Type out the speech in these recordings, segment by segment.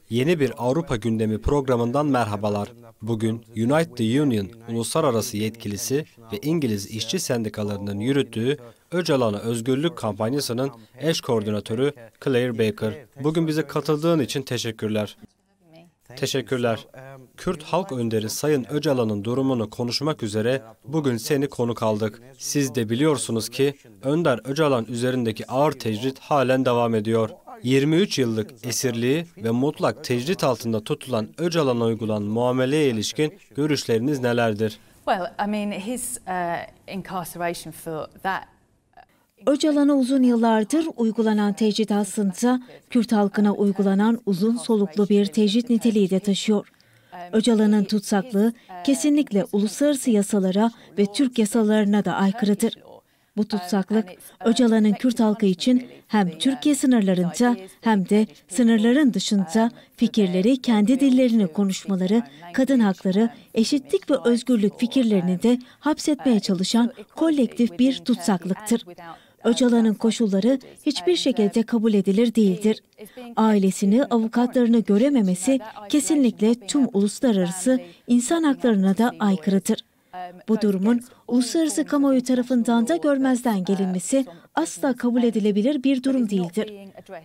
Yeni bir Avrupa Gündemi programından merhabalar. Bugün Unite the Union uluslararası yetkilisi ve İngiliz işçi sendikalarının yürüttüğü Öcalan'a Özgürlük kampanyasının eş koordinatörü Claire Baker. Bugün bize katıldığın için teşekkürler. Teşekkürler. Kürt halk önderi Sayın Öcalan'ın durumunu konuşmak üzere bugün seni konuk aldık. Siz de biliyorsunuz ki Önder Öcalan üzerindeki ağır tecrit halen devam ediyor. 23 yıllık esirliği ve mutlak tecrit altında tutulan Öcalan'a uygulanan muameleye ilişkin görüşleriniz nelerdir? Öcalan'a uzun yıllardır uygulanan tecrit aslında Kürt halkına uygulanan uzun soluklu bir tecrit niteliği de taşıyor. Öcalan'ın tutsaklığı kesinlikle uluslararası yasalara ve Türk yasalarına da aykırıdır. Bu tutsaklık Öcalan'ın Kürt halkı için hem Türkiye sınırlarında hem de sınırların dışında fikirleri, kendi dillerini konuşmaları, kadın hakları, eşitlik ve özgürlük fikirlerini de hapsetmeye çalışan kolektif bir tutsaklıktır. Öcalan'ın koşulları hiçbir şekilde kabul edilir değildir. Ailesini, avukatlarını görememesi kesinlikle tüm uluslararası insan haklarına da aykırıdır. Bu durumun uluslararası kamuoyu tarafından da görmezden gelinmesi asla kabul edilebilir bir durum değildir.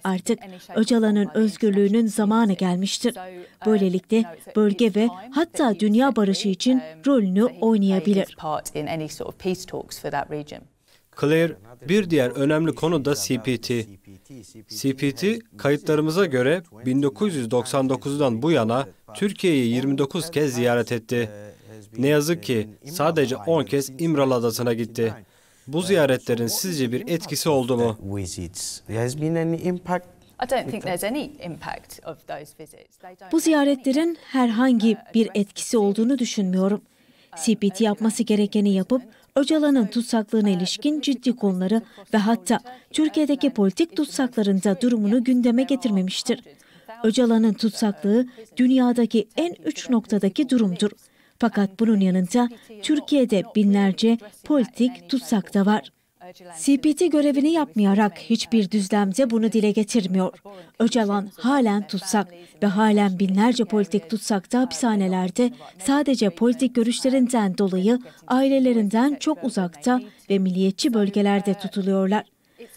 Artık Öcalan'ın özgürlüğünün zamanı gelmiştir. Böylelikle bölge ve hatta dünya barışı için rolünü oynayabilir. Claire, bir diğer önemli konu da CPT. CPT, kayıtlarımıza göre 1999'dan bu yana Türkiye'yi 29 kez ziyaret etti. Ne yazık ki sadece 10 kez İmralı Adası'na gitti. Bu ziyaretlerin sizce bir etkisi oldu mu? Bu ziyaretlerin herhangi bir etkisi olduğunu düşünmüyorum. CPT yapması gerekeni yapıp Öcalan'ın tutsaklığına ilişkin ciddi konuları ve hatta Türkiye'deki politik tutsaklarında durumunu gündeme getirmemiştir. Öcalan'ın tutsaklığı dünyadaki en uç noktadaki durumdur. Fakat bunun yanında Türkiye'de binlerce politik tutsak da var. CPT görevini yapmayarak hiçbir düzlemde bunu dile getirmiyor. Öcalan halen tutsak ve halen binlerce politik tutsakta hapishanelerde sadece politik görüşlerinden dolayı ailelerinden çok uzakta ve milliyetçi bölgelerde tutuluyorlar.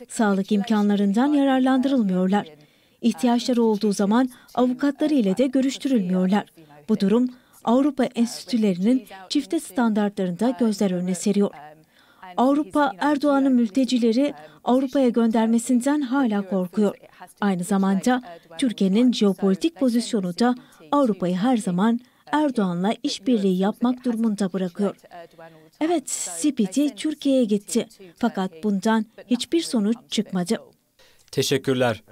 Sağlık imkanlarından yararlandırılmıyorlar. İhtiyaçları olduğu zaman avukatları ile de görüştürülmüyorlar. Bu durum Avrupa enstitülerinin çifte standartlarında gözler önüne seriyor. Avrupa, Erdoğan'ın mültecileri Avrupa'ya göndermesinden hala korkuyor. Aynı zamanda Türkiye'nin jeopolitik pozisyonu da Avrupa'yı her zaman Erdoğan'la işbirliği yapmak durumunda bırakıyor. Evet, CPT Türkiye'ye gitti. Fakat bundan hiçbir sonuç çıkmadı. Teşekkürler.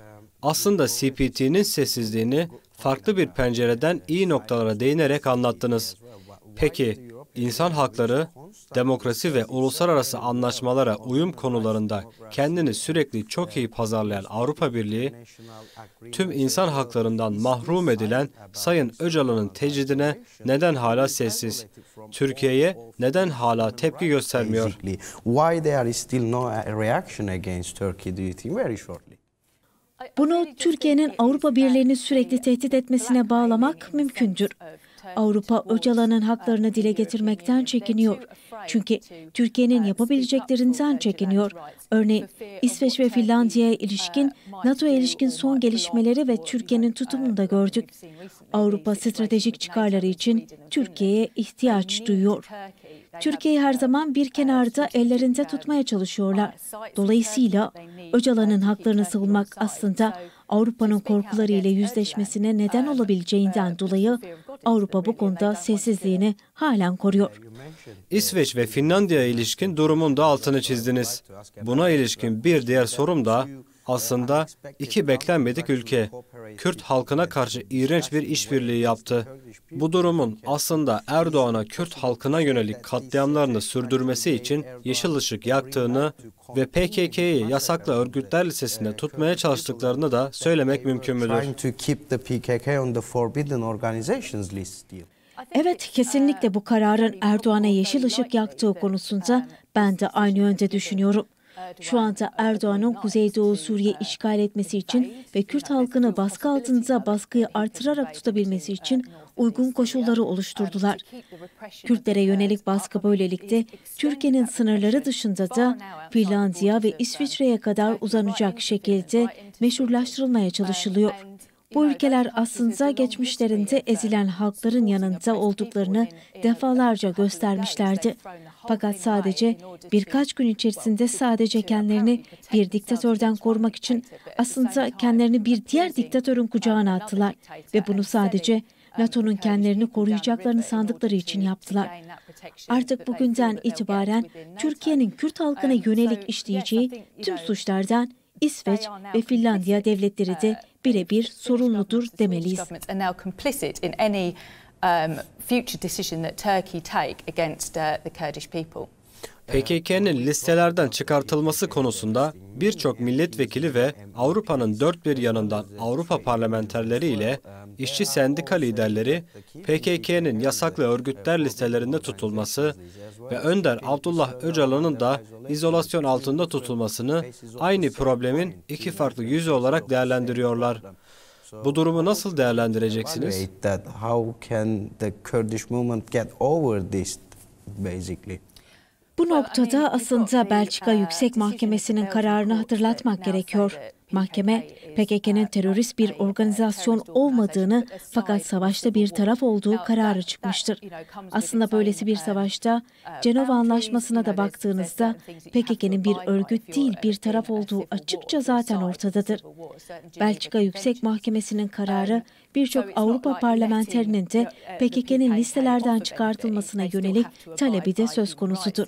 Aslında CPT'nin sessizliğini farklı bir pencereden iyi noktalara değinerek anlattınız. Peki, insan hakları, demokrasi ve uluslararası anlaşmalara uyum konularında kendini sürekli çok iyi pazarlayan Avrupa Birliği, tüm insan haklarından mahrum edilen Sayın Öcalan'ın tecridine neden hala sessiz? Türkiye'ye neden hala tepki göstermiyor? Bunu Türkiye'nin Avrupa Birliği'ni sürekli tehdit etmesine bağlamak mümkündür. Avrupa Öcalan'ın haklarını dile getirmekten çekiniyor. Çünkü Türkiye'nin yapabileceklerinden çekiniyor. Örneğin İsveç ve Finlandiya'ya ilişkin, NATO'ya ilişkin son gelişmeleri ve Türkiye'nin tutumunu da gördük. Avrupa stratejik çıkarları için Türkiye'ye ihtiyaç duyuyor. Türkiye'yi her zaman bir kenarda ellerinde tutmaya çalışıyorlar. Dolayısıyla Öcalan'ın haklarını savunmak aslında Avrupa'nın korkularıyla yüzleşmesine neden olabileceğinden dolayı Avrupa bu konuda sessizliğini halen koruyor. İsveç ve Finlandiya'ya ilişkin durumun da altını çizdiniz. Buna ilişkin bir diğer sorum da aslında iki beklenmedik ülke Kürt halkına karşı iğrenç bir işbirliği yaptı. Bu durumun aslında Erdoğan'a Kürt halkına yönelik katliamlarını sürdürmesi için yeşil ışık yaktığını ve PKK'yi yasaklı örgütler listesinde tutmaya çalıştıklarını da söylemek mümkün müdür? Evet, kesinlikle bu kararın Erdoğan'a yeşil ışık yaktığı konusunda ben de aynı yönde düşünüyorum. Şu anda Erdoğan'ın Kuzeydoğu Suriye işgal etmesi için ve Kürt halkını baskı altında baskıyı artırarak tutabilmesi için uygun koşulları oluşturdular. Kürtlere yönelik baskı böylelikle Türkiye'nin sınırları dışında da Finlandiya ve İsviçre'ye kadar uzanacak şekilde meşrulaştırılmaya çalışılıyor. Bu ülkeler aslında geçmişlerinde ezilen halkların yanında olduklarını defalarca göstermişlerdi. Fakat sadece birkaç gün içerisinde sadece kendilerini bir diktatörden korumak için aslında kendilerini bir diğer diktatörün kucağına attılar ve bunu sadece NATO'nun kendilerini koruyacaklarını sandıkları için yaptılar. Artık bugünden itibaren Türkiye'nin Kürt halkına yönelik işleyeceği tüm suçlardan İsveç ve Finlandiya devletleri de birebir sorumludur demeliyiz. PKK'nın listelerden çıkartılması konusunda birçok milletvekili ve Avrupa'nın dört bir yanından Avrupa parlamenterleri ile işçi sendika liderleri PKK'nın yasaklı örgütler listelerinde tutulması ve Önder Abdullah Öcalan'ın da izolasyon altında tutulmasını aynı problemin iki farklı yüzü olarak değerlendiriyorlar. Bu durumu nasıl değerlendireceksiniz? Bu noktada aslında Belçika Yüksek Mahkemesi'nin kararını hatırlatmak gerekiyor. Mahkeme, PKK'nın terörist bir organizasyon olmadığını fakat savaşta bir taraf olduğu kararı çıkmıştır. Aslında böylesi bir savaşta Cenova Anlaşması'na da baktığınızda PKK'nın bir örgüt değil bir taraf olduğu açıkça zaten ortadadır. Belçika Yüksek Mahkemesi'nin kararı birçok Avrupa parlamenterinin de PKK'nın listelerden çıkartılmasına yönelik talebi de söz konusudur.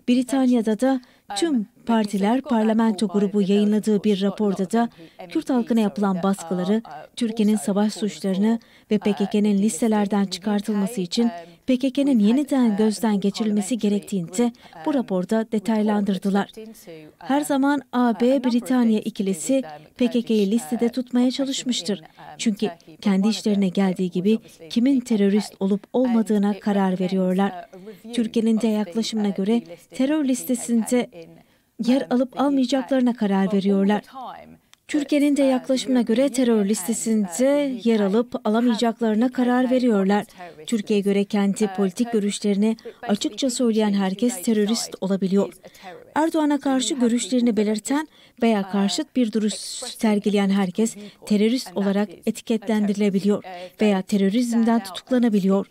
Britanya'da da tüm partiler parlamento grubu yayınladığı bir raporda da Kürt halkına yapılan baskıları, Türkiye'nin savaş suçlarını ve PKK'nın listelerden çıkartılması için PKK'nın yeniden gözden geçirilmesi gerektiğini de bu raporda detaylandırdılar. Her zaman AB-Britanya ikilisi PKK'yı listede tutmaya çalışmıştır. Çünkü kendi işlerine geldiği gibi kimin terörist olup olmadığına karar veriyorlar. Türkiye'nin de yaklaşımına göre terör listesinde yer alıp almayacaklarına karar veriyorlar. Türkiye'nin de yaklaşımına göre terör listesinde yer alıp alamayacaklarına karar veriyorlar. Türkiye'ye göre kendi politik görüşlerini açıkça söyleyen herkes terörist olabiliyor. Erdoğan'a karşı görüşlerini belirten veya karşıt bir duruş sergileyen herkes terörist olarak etiketlendirilebiliyor veya terörizmden tutuklanabiliyor.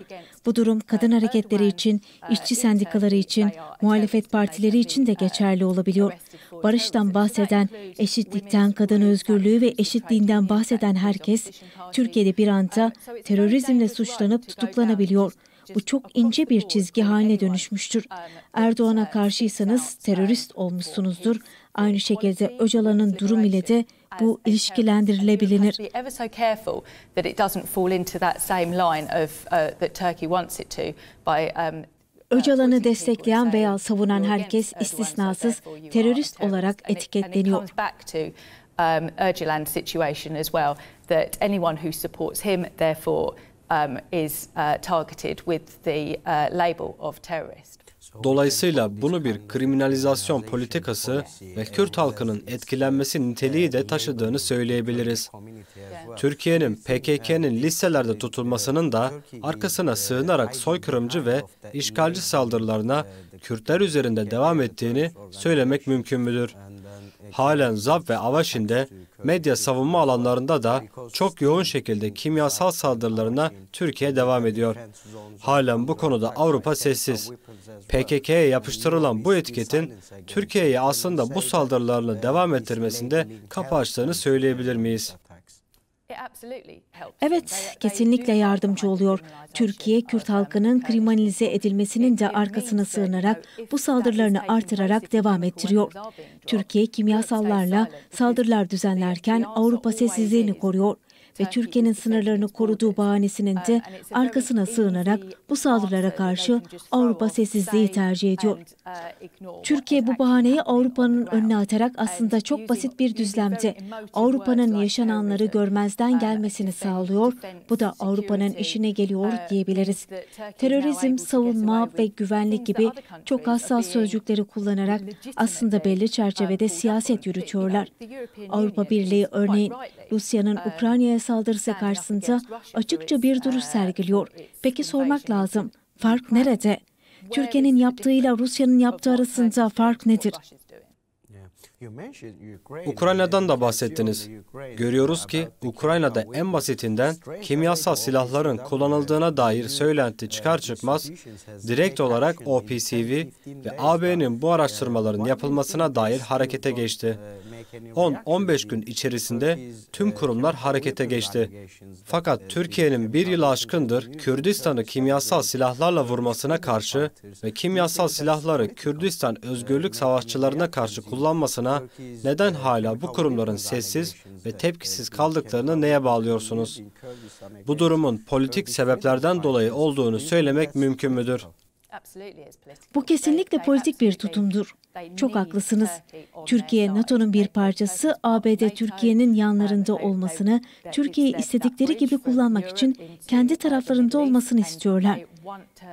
Bu durum kadın hareketleri için, işçi sendikaları için, muhalefet partileri için de geçerli olabiliyor. Barıştan bahseden, eşitlikten, kadın özgürlüğü ve eşitliğinden bahseden herkes, Türkiye'de bir anda terörizmle suçlanıp tutuklanabiliyor. Bu çok ince bir çizgi haline dönüşmüştür. Erdoğan'a karşıysanız terörist olmuşsunuzdur. Aynı şekilde Öcalan'ın durum ile de bu ilişkilendirilebilir. Öcalan'ı destekleyen veya savunan herkes istisnasız terörist olarak etiketleniyor. Dolayısıyla bunu bir kriminalizasyon politikası ve Kürt halkının etkilenmesi niteliği de taşıdığını söyleyebiliriz. Türkiye'nin PKK'nın listelerde tutulmasının da arkasına sığınarak soykırımcı ve işgalci saldırılarına Kürtler üzerinde devam ettiğini söylemek mümkün müdür? Halen ZAP ve AVAŞİN'de medya savunma alanlarında da çok yoğun şekilde kimyasal saldırılarına Türkiye devam ediyor. Halen bu konuda Avrupa sessiz. PKK'ye yapıştırılan bu etiketin Türkiye'ye aslında bu saldırılarını devam ettirmesinde kapı açtığını söyleyebilir miyiz? Evet, kesinlikle yardımcı oluyor. Türkiye, Kürt halkının kriminalize edilmesinin de arkasına sığınarak bu saldırılarını artırarak devam ettiriyor. Türkiye, kimyasallarla saldırılar düzenlerken Avrupa sessizliğini koruyor. ve Türkiye'nin sınırlarını koruduğu bahanesinin de arkasına sığınarak bu saldırılara karşı Avrupa sessizliği tercih ediyor. Türkiye bu bahaneyi Avrupa'nın önüne atarak aslında çok basit bir düzlemde Avrupa'nın yaşananları görmezden gelmesini sağlıyor. Bu da Avrupa'nın işine geliyor diyebiliriz. Terörizm, savunma ve güvenlik gibi çok hassas sözcükleri kullanarak aslında belli çerçevede siyaset yürütüyorlar. Avrupa Birliği örneğin Rusya'nın Ukrayna'ya saldırısı karşısında açıkça bir duruş sergiliyor. Peki sormak lazım, fark nerede? Türkiye'nin yaptığıyla Rusya'nın yaptığı arasında fark nedir? Ukrayna'dan da bahsettiniz. Görüyoruz ki Ukrayna'da en basitinden kimyasal silahların kullanıldığına dair söylenti çıkar çıkmaz direkt olarak OPCW ve AB'nin bu araştırmaların yapılmasına dair harekete geçti. 10-15 gün içerisinde tüm kurumlar harekete geçti. Fakat Türkiye'nin bir yıl aşkındır Kürdistan'ı kimyasal silahlarla vurmasına karşı ve kimyasal silahları Kürdistan özgürlük savaşçılarına karşı kullanmasına neden hala bu kurumların sessiz ve tepkisiz kaldıklarını neye bağlıyorsunuz? Bu durumun politik sebeplerden dolayı olduğunu söylemek mümkün müdür? Bu kesinlikle politik bir tutumdur. Çok haklısınız. Türkiye, NATO'nun bir parçası, ABD Türkiye'nin yanlarında olmasını, Türkiye'yi istedikleri gibi kullanmak için kendi taraflarında olmasını istiyorlar.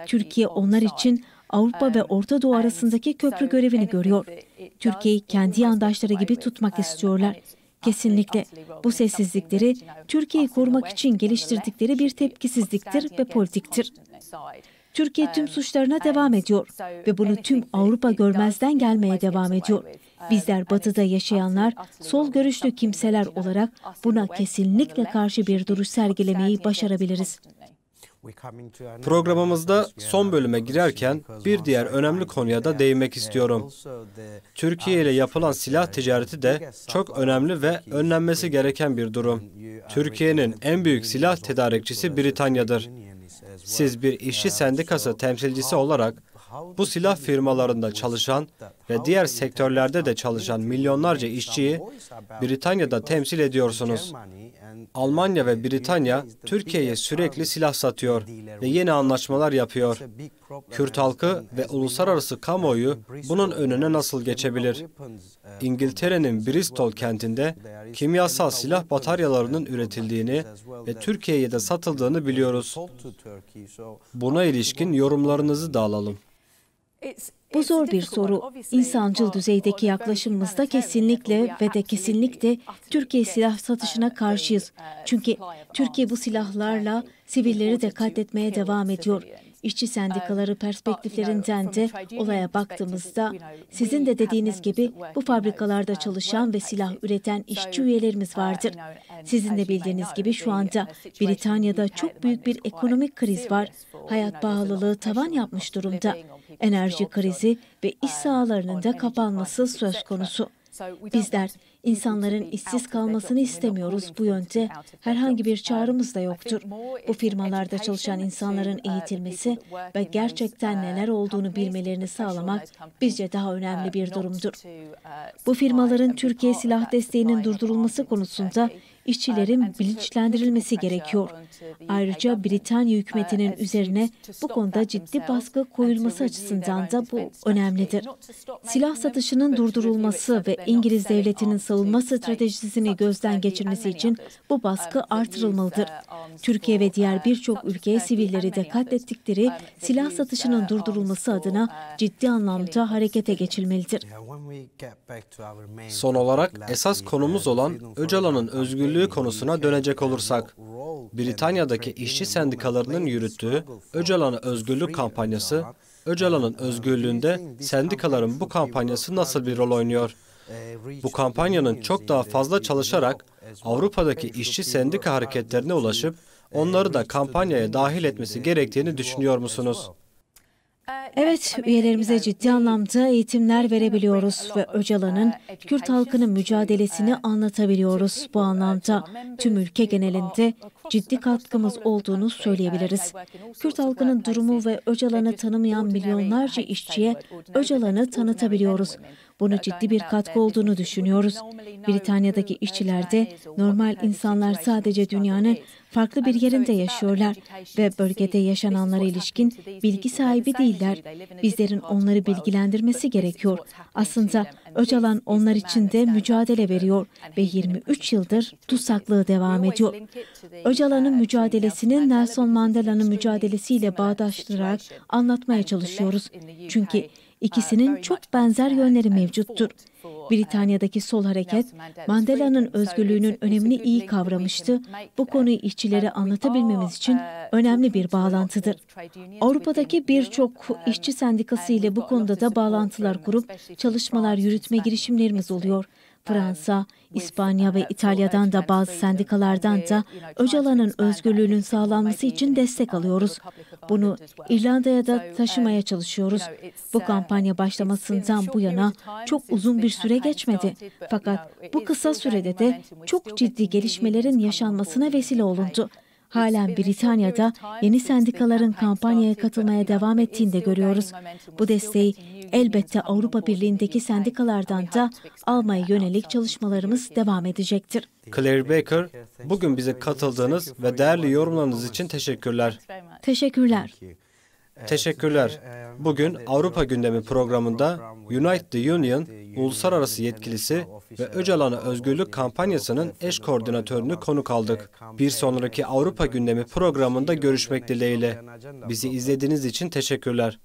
Türkiye onlar için Avrupa ve Orta Doğu arasındaki köprü görevini görüyor. Türkiye'yi kendi yandaşları gibi tutmak istiyorlar. Kesinlikle bu sessizlikleri Türkiye'yi korumak için geliştirdikleri bir tepkisizliktir ve politiktir. Türkiye tüm suçlarına devam ediyor ve bunu tüm Avrupa görmezden gelmeye devam ediyor. Bizler Batı'da yaşayanlar, sol görüşlü kimseler olarak buna kesinlikle karşı bir duruş sergilemeyi başarabiliriz. Programımızda son bölüme girerken bir diğer önemli konuya da değinmek istiyorum. Türkiye ile yapılan silah ticareti de çok önemli ve önlenmesi gereken bir durum. Türkiye'nin en büyük silah tedarikçisi Britanya'dır. Siz bir işçi sendikası temsilcisi olarak bu silah firmalarında çalışan ve diğer sektörlerde de çalışan milyonlarca işçiyi Britanya'da temsil ediyorsunuz. Almanya ve Britanya Türkiye'ye sürekli silah satıyor ve yeni anlaşmalar yapıyor. Kürt halkı ve uluslararası kamuoyu bunun önüne nasıl geçebilir? İngiltere'nin Bristol kentinde kimyasal silah bataryalarının üretildiğini ve Türkiye'ye de satıldığını biliyoruz. Buna ilişkin yorumlarınızı da alalım. Bu zor bir soru. İnsancıl düzeydeki yaklaşımımızda kesinlikle Türkiye silah satışına karşıyız. Çünkü Türkiye bu silahlarla sivilleri de katletmeye devam ediyor. İşçi sendikaları perspektiflerinden de olaya baktığımızda sizin de dediğiniz gibi bu fabrikalarda çalışan ve silah üreten işçi üyelerimiz vardır. Sizin de bildiğiniz gibi şu anda Britanya'da çok büyük bir ekonomik kriz var. Hayat pahalılığı tavan yapmış durumda. Enerji krizi ve iş sahalarının da kapanması söz konusu. Bizler insanların işsiz kalmasını istemiyoruz. Bu yönde herhangi bir çağrımız da yoktur. Bu firmalarda çalışan insanların eğitilmesi ve gerçekten neler olduğunu bilmelerini sağlamak bizce daha önemli bir durumdur. Bu firmaların Türkiye silah desteğinin durdurulması konusunda işçilerin bilinçlendirilmesi gerekiyor. Ayrıca Britanya hükümetinin üzerine bu konuda ciddi baskı koyulması açısından da bu önemlidir. Silah satışının durdurulması ve İngiliz devletinin savunma stratejisini gözden geçirmesi için bu baskı artırılmalıdır. Türkiye ve diğer birçok ülke sivilleri de katlettikleri silah satışının durdurulması adına ciddi anlamda harekete geçilmelidir. Son olarak esas konumuz olan Öcalan'ın özgürlüğü konusuna dönecek olursak, Britanya'daki işçi sendikalarının yürüttüğü Öcalan'a özgürlük kampanyası, Öcalan'ın özgürlüğünde sendikaların bu kampanyası nasıl bir rol oynuyor? Bu kampanyanın çok daha fazla çalışarak Avrupa'daki işçi sendika hareketlerine ulaşıp onları da kampanyaya dahil etmesi gerektiğini düşünüyor musunuz? Evet, üyelerimize ciddi anlamda eğitimler verebiliyoruz ve Öcalan'ın Kürt halkının mücadelesini anlatabiliyoruz. Bu anlamda tüm ülke genelinde ciddi katkımız olduğunu söyleyebiliriz. Kürt halkının durumu ve Öcalan'ı tanımayan milyonlarca işçiye Öcalan'ı tanıtabiliyoruz. Bunu ciddi bir katkı olduğunu düşünüyoruz. Britanya'daki işçilerde normal insanlar sadece dünyanın farklı bir yerinde yaşıyorlar ve bölgede yaşananlara ilişkin bilgi sahibi değiller. Bizlerin onları bilgilendirmesi gerekiyor. Aslında Öcalan onlar için de mücadele veriyor ve 23 yıldır tutsaklığı devam ediyor. Öcalan'ın mücadelesini Nelson Mandela'nın mücadelesiyle bağdaştırarak anlatmaya çalışıyoruz. Çünkü İkisinin çok benzer yönleri mevcuttur. Britanya'daki sol hareket, Mandela'nın özgürlüğünün önemini iyi kavramıştı. Bu konuyu işçilere anlatabilmemiz için önemli bir bağlantıdır. Avrupa'daki birçok işçi sendikası ile bu konuda da bağlantılar kurup çalışmalar yürütme girişimlerimiz oluyor. Fransa, İspanya ve İtalya'dan da bazı sendikalardan da Öcalan'ın özgürlüğünün sağlanması için destek alıyoruz. Bunu İrlanda'ya da taşımaya çalışıyoruz. Bu kampanya başlamasından bu yana çok uzun bir süre geçmedi. Fakat bu kısa sürede de çok ciddi gelişmelerin yaşanmasına vesile olundu. Halen Britanya'da yeni sendikaların kampanyaya katılmaya devam ettiğini de görüyoruz. Bu desteği elbette Avrupa Birliği'ndeki sendikalardan da almaya yönelik çalışmalarımız devam edecektir. Claire Baker, bugün bize katıldığınız ve değerli yorumlarınız için teşekkürler. Teşekkürler. Teşekkürler. Bugün Avrupa Gündemi programında Unite the Union uluslararası yetkilisi ve Öcalan'a özgürlük kampanyasının eş koordinatörünü konuk aldık. Bir sonraki Avrupa Gündemi programında görüşmek dileğiyle. Bizi izlediğiniz için teşekkürler.